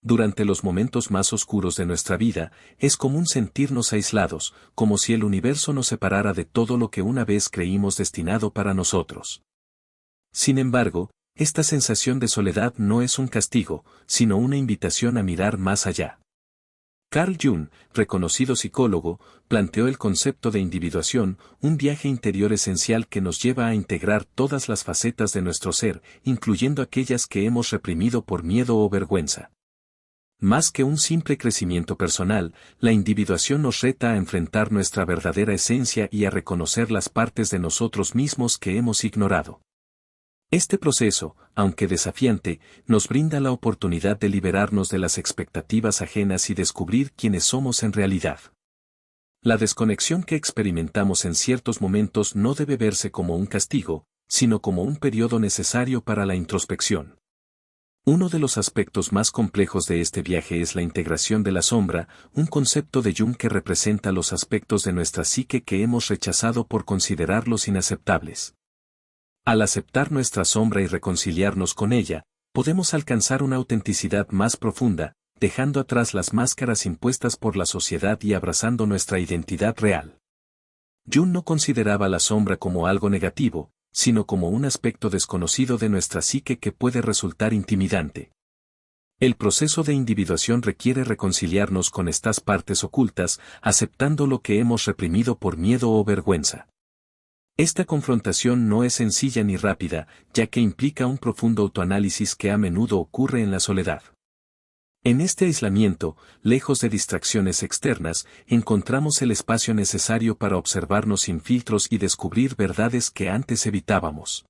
Durante los momentos más oscuros de nuestra vida, es común sentirnos aislados, como si el universo nos separara de todo lo que una vez creímos destinado para nosotros. Sin embargo, esta sensación de soledad no es un castigo, sino una invitación a mirar más allá. Carl Jung, reconocido psicólogo, planteó el concepto de individuación, un viaje interior esencial que nos lleva a integrar todas las facetas de nuestro ser, incluyendo aquellas que hemos reprimido por miedo o vergüenza. Más que un simple crecimiento personal, la individuación nos reta a enfrentar nuestra verdadera esencia y a reconocer las partes de nosotros mismos que hemos ignorado. Este proceso, aunque desafiante, nos brinda la oportunidad de liberarnos de las expectativas ajenas y descubrir quiénes somos en realidad. La desconexión que experimentamos en ciertos momentos no debe verse como un castigo, sino como un periodo necesario para la introspección. Uno de los aspectos más complejos de este viaje es la integración de la sombra, un concepto de Jung que representa los aspectos de nuestra psique que hemos rechazado por considerarlos inaceptables. Al aceptar nuestra sombra y reconciliarnos con ella, podemos alcanzar una autenticidad más profunda, dejando atrás las máscaras impuestas por la sociedad y abrazando nuestra identidad real. Jung no consideraba la sombra como algo negativo, sino como un aspecto desconocido de nuestra psique que puede resultar intimidante. El proceso de individuación requiere reconciliarnos con estas partes ocultas, aceptando lo que hemos reprimido por miedo o vergüenza. Esta confrontación no es sencilla ni rápida, ya que implica un profundo autoanálisis que a menudo ocurre en la soledad. En este aislamiento, lejos de distracciones externas, encontramos el espacio necesario para observarnos sin filtros y descubrir verdades que antes evitábamos.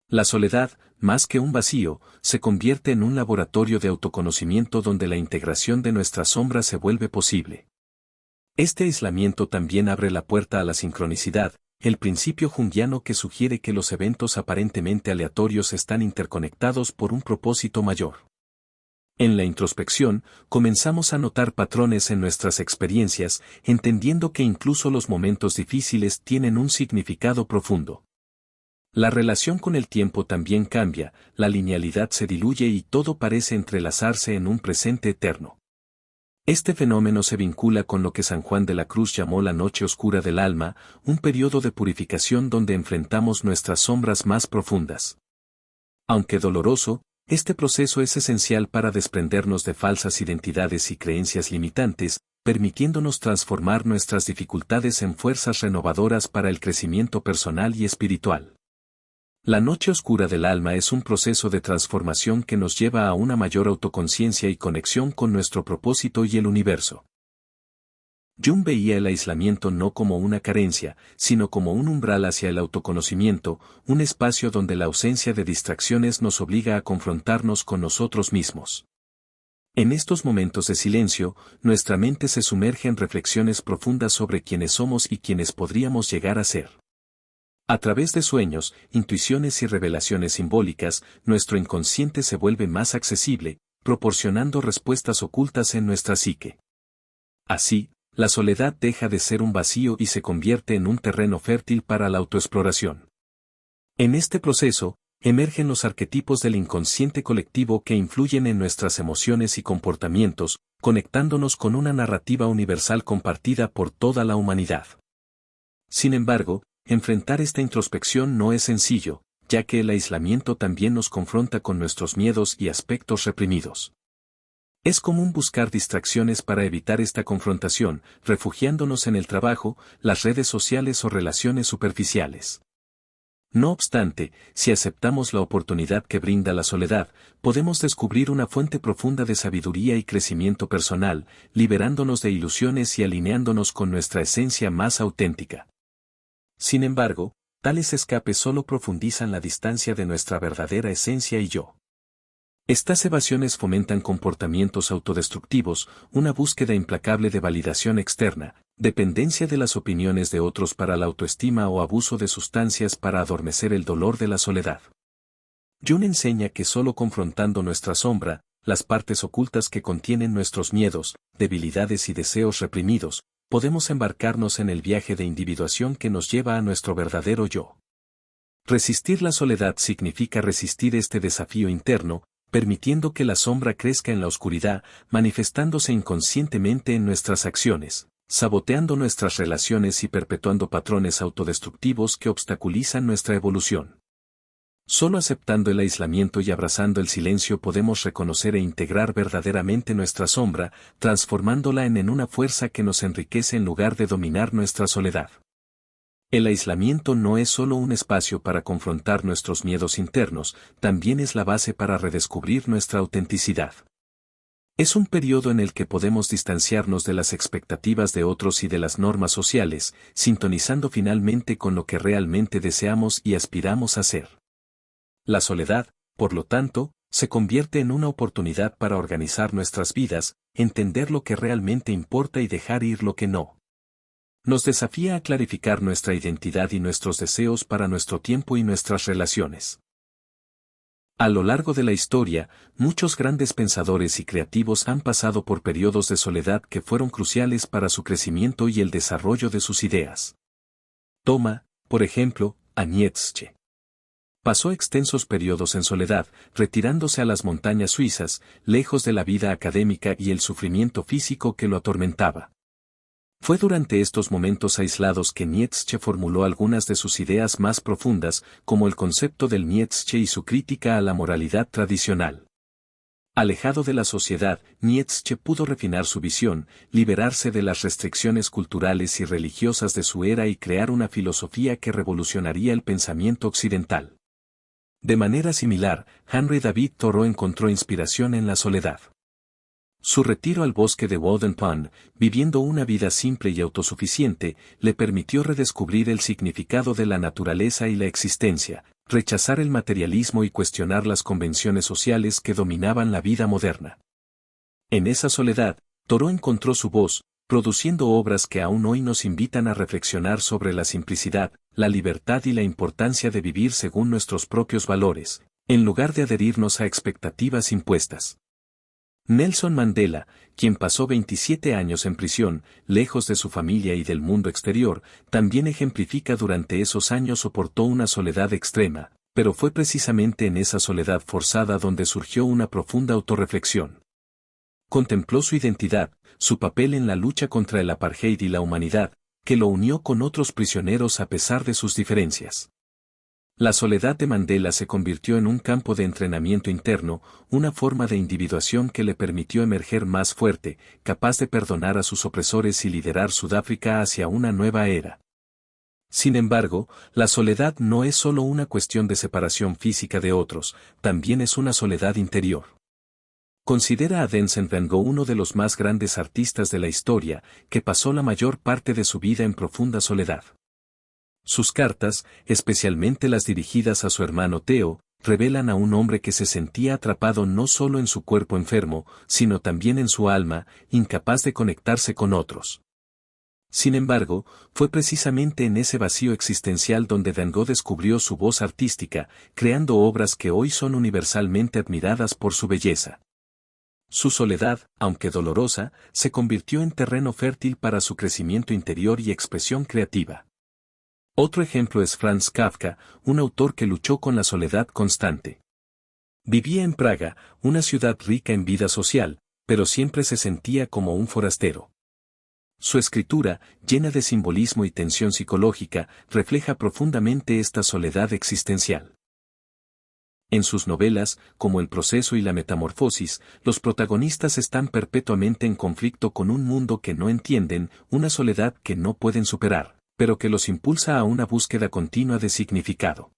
La soledad, más que un vacío, se convierte en un laboratorio de autoconocimiento donde la integración de nuestra sombra se vuelve posible. Este aislamiento también abre la puerta a la sincronicidad, el principio junguiano que sugiere que los eventos aparentemente aleatorios están interconectados por un propósito mayor. En la introspección, comenzamos a notar patrones en nuestras experiencias, entendiendo que incluso los momentos difíciles tienen un significado profundo. La relación con el tiempo también cambia, la linealidad se diluye y todo parece entrelazarse en un presente eterno. Este fenómeno se vincula con lo que San Juan de la Cruz llamó la noche oscura del alma, un periodo de purificación donde enfrentamos nuestras sombras más profundas. Aunque doloroso, este proceso es esencial para desprendernos de falsas identidades y creencias limitantes, permitiéndonos transformar nuestras dificultades en fuerzas renovadoras para el crecimiento personal y espiritual. La noche oscura del alma es un proceso de transformación que nos lleva a una mayor autoconciencia y conexión con nuestro propósito y el universo. Jung veía el aislamiento no como una carencia, sino como un umbral hacia el autoconocimiento, un espacio donde la ausencia de distracciones nos obliga a confrontarnos con nosotros mismos. En estos momentos de silencio, nuestra mente se sumerge en reflexiones profundas sobre quiénes somos y quiénes podríamos llegar a ser. A través de sueños, intuiciones y revelaciones simbólicas, nuestro inconsciente se vuelve más accesible, proporcionando respuestas ocultas en nuestra psique. Así, la soledad deja de ser un vacío y se convierte en un terreno fértil para la autoexploración. En este proceso, emergen los arquetipos del inconsciente colectivo que influyen en nuestras emociones y comportamientos, conectándonos con una narrativa universal compartida por toda la humanidad. Sin embargo, enfrentar esta introspección no es sencillo, ya que el aislamiento también nos confronta con nuestros miedos y aspectos reprimidos. Es común buscar distracciones para evitar esta confrontación, refugiándonos en el trabajo, las redes sociales o relaciones superficiales. No obstante, si aceptamos la oportunidad que brinda la soledad, podemos descubrir una fuente profunda de sabiduría y crecimiento personal, liberándonos de ilusiones y alineándonos con nuestra esencia más auténtica. Sin embargo, tales escapes solo profundizan la distancia de nuestra verdadera esencia y yo. Estas evasiones fomentan comportamientos autodestructivos, una búsqueda implacable de validación externa, dependencia de las opiniones de otros para la autoestima o abuso de sustancias para adormecer el dolor de la soledad. Jung enseña que solo confrontando nuestra sombra, las partes ocultas que contienen nuestros miedos, debilidades y deseos reprimidos, podemos embarcarnos en el viaje de individuación que nos lleva a nuestro verdadero yo. Resistir la soledad significa resistir este desafío interno, permitiendo que la sombra crezca en la oscuridad, manifestándose inconscientemente en nuestras acciones, saboteando nuestras relaciones y perpetuando patrones autodestructivos que obstaculizan nuestra evolución. Solo aceptando el aislamiento y abrazando el silencio podemos reconocer e integrar verdaderamente nuestra sombra, transformándola en una fuerza que nos enriquece en lugar de dominar nuestra soledad. El aislamiento no es solo un espacio para confrontar nuestros miedos internos, también es la base para redescubrir nuestra autenticidad. Es un periodo en el que podemos distanciarnos de las expectativas de otros y de las normas sociales, sintonizando finalmente con lo que realmente deseamos y aspiramos a ser. La soledad, por lo tanto, se convierte en una oportunidad para organizar nuestras vidas, entender lo que realmente importa y dejar ir lo que no. Nos desafía a clarificar nuestra identidad y nuestros deseos para nuestro tiempo y nuestras relaciones. A lo largo de la historia, muchos grandes pensadores y creativos han pasado por periodos de soledad que fueron cruciales para su crecimiento y el desarrollo de sus ideas. Toma, por ejemplo, a Nietzsche. Pasó extensos periodos en soledad, retirándose a las montañas suizas, lejos de la vida académica y el sufrimiento físico que lo atormentaba. Fue durante estos momentos aislados que Nietzsche formuló algunas de sus ideas más profundas, como el concepto del Nietzsche y su crítica a la moralidad tradicional. Alejado de la sociedad, Nietzsche pudo refinar su visión, liberarse de las restricciones culturales y religiosas de su era y crear una filosofía que revolucionaría el pensamiento occidental. De manera similar, Henry David Thoreau encontró inspiración en la soledad. Su retiro al bosque de Walden Pond, viviendo una vida simple y autosuficiente, le permitió redescubrir el significado de la naturaleza y la existencia, rechazar el materialismo y cuestionar las convenciones sociales que dominaban la vida moderna. En esa soledad, Thoreau encontró su voz, produciendo obras que aún hoy nos invitan a reflexionar sobre la simplicidad, la libertad y la importancia de vivir según nuestros propios valores, en lugar de adherirnos a expectativas impuestas. Nelson Mandela, quien pasó 27 años en prisión, lejos de su familia y del mundo exterior, también ejemplifica durante esos años soportó una soledad extrema, pero fue precisamente en esa soledad forzada donde surgió una profunda autorreflexión. Contempló su identidad, su papel en la lucha contra el apartheid y la humanidad, que lo unió con otros prisioneros a pesar de sus diferencias. La soledad de Mandela se convirtió en un campo de entrenamiento interno, una forma de individuación que le permitió emerger más fuerte, capaz de perdonar a sus opresores y liderar Sudáfrica hacia una nueva era. Sin embargo, la soledad no es solo una cuestión de separación física de otros, también es una soledad interior. Considera a Vincent Van Gogh uno de los más grandes artistas de la historia, que pasó la mayor parte de su vida en profunda soledad. Sus cartas, especialmente las dirigidas a su hermano Theo, revelan a un hombre que se sentía atrapado no solo en su cuerpo enfermo, sino también en su alma, incapaz de conectarse con otros. Sin embargo, fue precisamente en ese vacío existencial donde Van Gogh descubrió su voz artística, creando obras que hoy son universalmente admiradas por su belleza. Su soledad, aunque dolorosa, se convirtió en terreno fértil para su crecimiento interior y expresión creativa. Otro ejemplo es Franz Kafka, un autor que luchó con la soledad constante. Vivía en Praga, una ciudad rica en vida social, pero siempre se sentía como un forastero. Su escritura, llena de simbolismo y tensión psicológica, refleja profundamente esta soledad existencial. En sus novelas, como El proceso y la metamorfosis, los protagonistas están perpetuamente en conflicto con un mundo que no entienden, una soledad que no pueden superar, pero que los impulsa a una búsqueda continua de significado.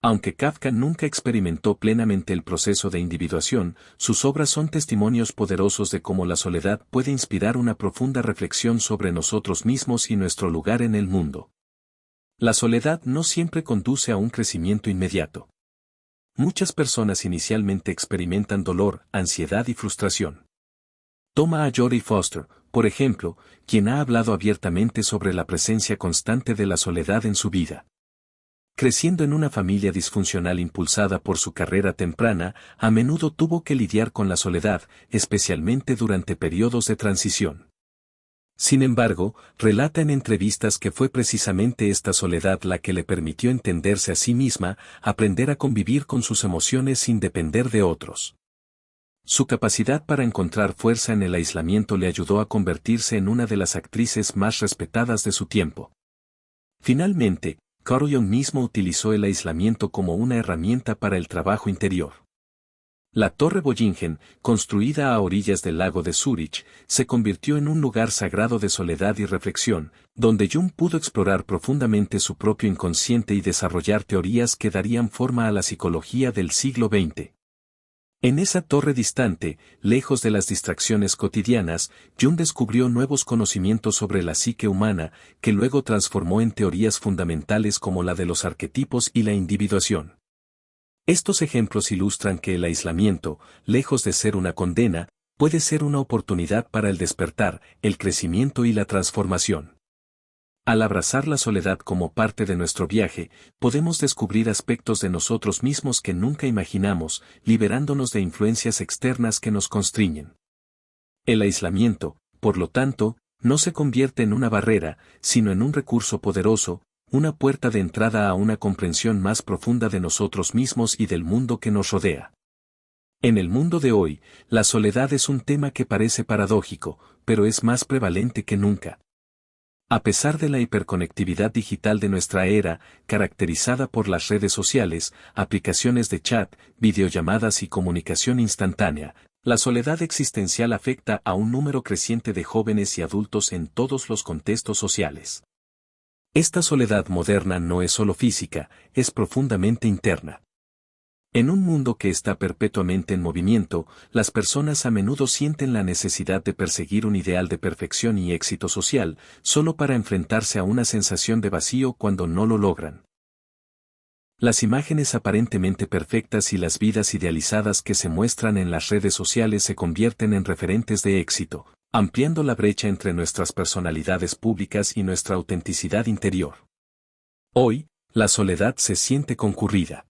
Aunque Kafka nunca experimentó plenamente el proceso de individuación, sus obras son testimonios poderosos de cómo la soledad puede inspirar una profunda reflexión sobre nosotros mismos y nuestro lugar en el mundo. La soledad no siempre conduce a un crecimiento inmediato. Muchas personas inicialmente experimentan dolor, ansiedad y frustración. Toma a Jodie Foster, por ejemplo, quien ha hablado abiertamente sobre la presencia constante de la soledad en su vida. Creciendo en una familia disfuncional impulsada por su carrera temprana, a menudo tuvo que lidiar con la soledad, especialmente durante periodos de transición. Sin embargo, relata en entrevistas que fue precisamente esta soledad la que le permitió entenderse a sí misma, aprender a convivir con sus emociones sin depender de otros. Su capacidad para encontrar fuerza en el aislamiento le ayudó a convertirse en una de las actrices más respetadas de su tiempo. Finalmente, Carl Jung mismo utilizó el aislamiento como una herramienta para el trabajo interior. La Torre Bollingen, construida a orillas del lago de Zúrich, se convirtió en un lugar sagrado de soledad y reflexión, donde Jung pudo explorar profundamente su propio inconsciente y desarrollar teorías que darían forma a la psicología del siglo XX. En esa torre distante, lejos de las distracciones cotidianas, Jung descubrió nuevos conocimientos sobre la psique humana, que luego transformó en teorías fundamentales como la de los arquetipos y la individuación. Estos ejemplos ilustran que el aislamiento, lejos de ser una condena, puede ser una oportunidad para el despertar, el crecimiento y la transformación. Al abrazar la soledad como parte de nuestro viaje, podemos descubrir aspectos de nosotros mismos que nunca imaginamos, liberándonos de influencias externas que nos constriñen. El aislamiento, por lo tanto, no se convierte en una barrera, sino en un recurso poderoso, una puerta de entrada a una comprensión más profunda de nosotros mismos y del mundo que nos rodea. En el mundo de hoy, la soledad es un tema que parece paradójico, pero es más prevalente que nunca. A pesar de la hiperconectividad digital de nuestra era, caracterizada por las redes sociales, aplicaciones de chat, videollamadas y comunicación instantánea, la soledad existencial afecta a un número creciente de jóvenes y adultos en todos los contextos sociales. Esta soledad moderna no es solo física, es profundamente interna. En un mundo que está perpetuamente en movimiento, las personas a menudo sienten la necesidad de perseguir un ideal de perfección y éxito social, solo para enfrentarse a una sensación de vacío cuando no lo logran. Las imágenes aparentemente perfectas y las vidas idealizadas que se muestran en las redes sociales se convierten en referentes de éxito, ampliando la brecha entre nuestras personalidades públicas y nuestra autenticidad interior. Hoy, la soledad se siente concurrida.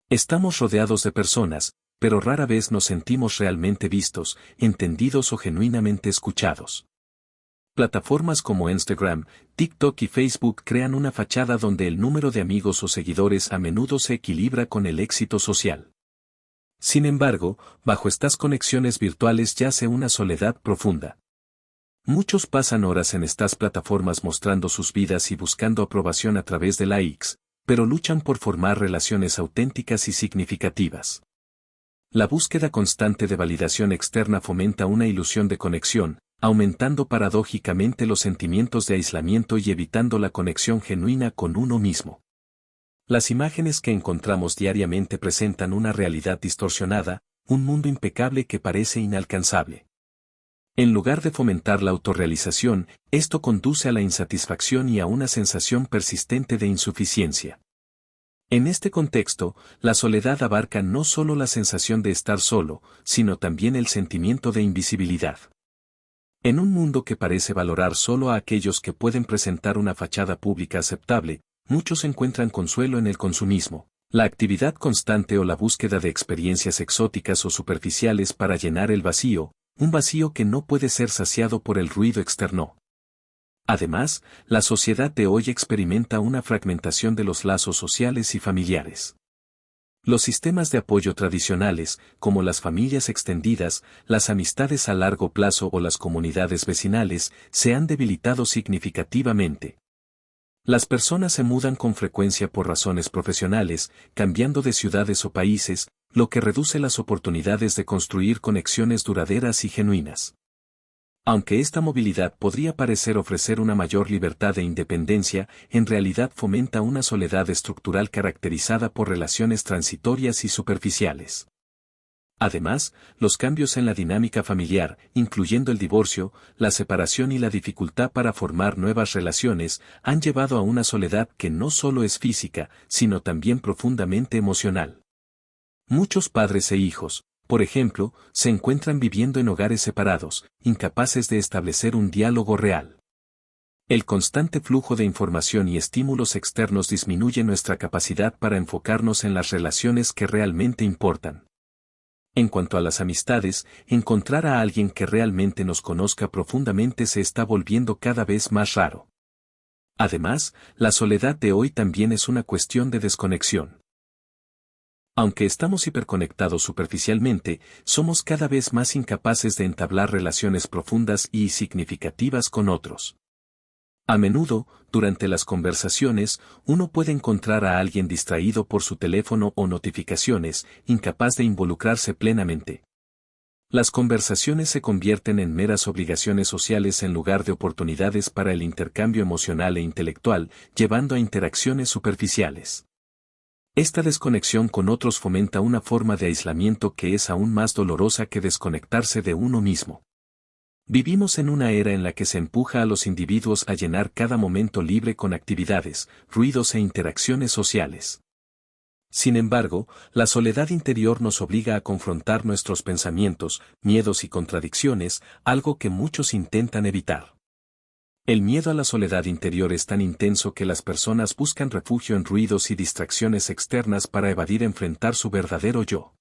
Estamos rodeados de personas, pero rara vez nos sentimos realmente vistos, entendidos o genuinamente escuchados. Plataformas como Instagram, TikTok y Facebook crean una fachada donde el número de amigos o seguidores a menudo se equilibra con el éxito social. Sin embargo, bajo estas conexiones virtuales yace una soledad profunda. Muchos pasan horas en estas plataformas mostrando sus vidas y buscando aprobación a través de likes, pero luchan por formar relaciones auténticas y significativas. La búsqueda constante de validación externa fomenta una ilusión de conexión, aumentando paradójicamente los sentimientos de aislamiento y evitando la conexión genuina con uno mismo. Las imágenes que encontramos diariamente presentan una realidad distorsionada, un mundo impecable que parece inalcanzable. En lugar de fomentar la autorrealización, esto conduce a la insatisfacción y a una sensación persistente de insuficiencia. En este contexto, la soledad abarca no solo la sensación de estar solo, sino también el sentimiento de invisibilidad. En un mundo que parece valorar solo a aquellos que pueden presentar una fachada pública aceptable, muchos encuentran consuelo en el consumismo, la actividad constante o la búsqueda de experiencias exóticas o superficiales para llenar el vacío, un vacío que no puede ser saciado por el ruido externo. Además, la sociedad de hoy experimenta una fragmentación de los lazos sociales y familiares. Los sistemas de apoyo tradicionales, como las familias extendidas, las amistades a largo plazo o las comunidades vecinales, se han debilitado significativamente. Las personas se mudan con frecuencia por razones profesionales, cambiando de ciudades o países, lo que reduce las oportunidades de construir conexiones duraderas y genuinas. Aunque esta movilidad podría parecer ofrecer una mayor libertad e independencia, en realidad fomenta una soledad estructural caracterizada por relaciones transitorias y superficiales. Además, los cambios en la dinámica familiar, incluyendo el divorcio, la separación y la dificultad para formar nuevas relaciones, han llevado a una soledad que no solo es física, sino también profundamente emocional. Muchos padres e hijos, por ejemplo, se encuentran viviendo en hogares separados, incapaces de establecer un diálogo real. El constante flujo de información y estímulos externos disminuye nuestra capacidad para enfocarnos en las relaciones que realmente importan. En cuanto a las amistades, encontrar a alguien que realmente nos conozca profundamente se está volviendo cada vez más raro. Además, la soledad de hoy también es una cuestión de desconexión. Aunque estamos hiperconectados superficialmente, somos cada vez más incapaces de entablar relaciones profundas y significativas con otros. A menudo, durante las conversaciones, uno puede encontrar a alguien distraído por su teléfono o notificaciones, incapaz de involucrarse plenamente. Las conversaciones se convierten en meras obligaciones sociales en lugar de oportunidades para el intercambio emocional e intelectual, llevando a interacciones superficiales. Esta desconexión con otros fomenta una forma de aislamiento que es aún más dolorosa que desconectarse de uno mismo. Vivimos en una era en la que se empuja a los individuos a llenar cada momento libre con actividades, ruidos e interacciones sociales. Sin embargo, la soledad interior nos obliga a confrontar nuestros pensamientos, miedos y contradicciones, algo que muchos intentan evitar. El miedo a la soledad interior es tan intenso que las personas buscan refugio en ruidos y distracciones externas para evadir enfrentar su verdadero yo.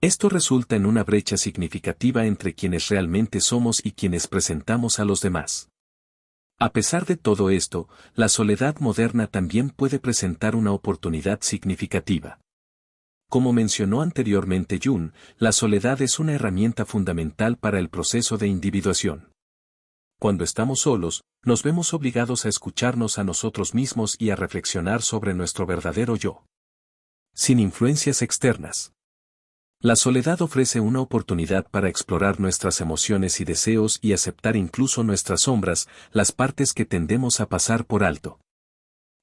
Esto resulta en una brecha significativa entre quienes realmente somos y quienes presentamos a los demás. A pesar de todo esto, la soledad moderna también puede presentar una oportunidad significativa. Como mencionó anteriormente Jung, la soledad es una herramienta fundamental para el proceso de individuación. Cuando estamos solos, nos vemos obligados a escucharnos a nosotros mismos y a reflexionar sobre nuestro verdadero yo. Sin influencias externas. La soledad ofrece una oportunidad para explorar nuestras emociones y deseos y aceptar incluso nuestras sombras, las partes que tendemos a pasar por alto.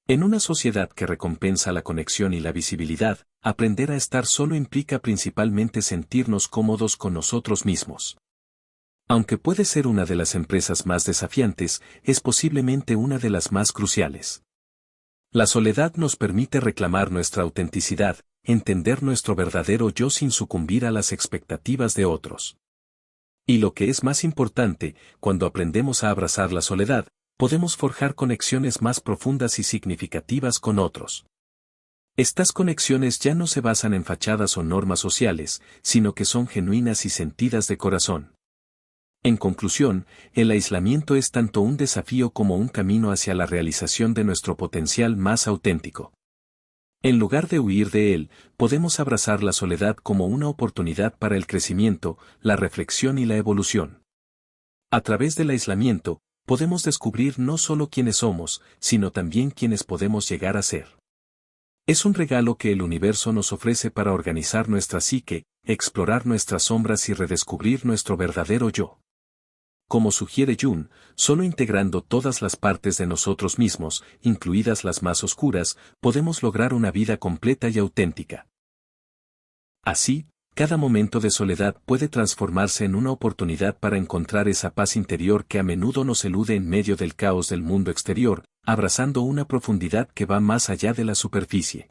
En una sociedad que recompensa la conexión y la visibilidad, aprender a estar solo implica principalmente sentirnos cómodos con nosotros mismos. Aunque puede ser una de las empresas más desafiantes, es posiblemente una de las más cruciales. La soledad nos permite reclamar nuestra autenticidad, entender nuestro verdadero yo sin sucumbir a las expectativas de otros. Y lo que es más importante, cuando aprendemos a abrazar la soledad, podemos forjar conexiones más profundas y significativas con otros. Estas conexiones ya no se basan en fachadas o normas sociales, sino que son genuinas y sentidas de corazón. En conclusión, el aislamiento es tanto un desafío como un camino hacia la realización de nuestro potencial más auténtico. En lugar de huir de él, podemos abrazar la soledad como una oportunidad para el crecimiento, la reflexión y la evolución. A través del aislamiento, podemos descubrir no solo quiénes somos, sino también quiénes podemos llegar a ser. Es un regalo que el universo nos ofrece para organizar nuestra psique, explorar nuestras sombras y redescubrir nuestro verdadero yo. Como sugiere Jung, solo integrando todas las partes de nosotros mismos, incluidas las más oscuras, podemos lograr una vida completa y auténtica. Así, cada momento de soledad puede transformarse en una oportunidad para encontrar esa paz interior que a menudo nos elude en medio del caos del mundo exterior, abrazando una profundidad que va más allá de la superficie.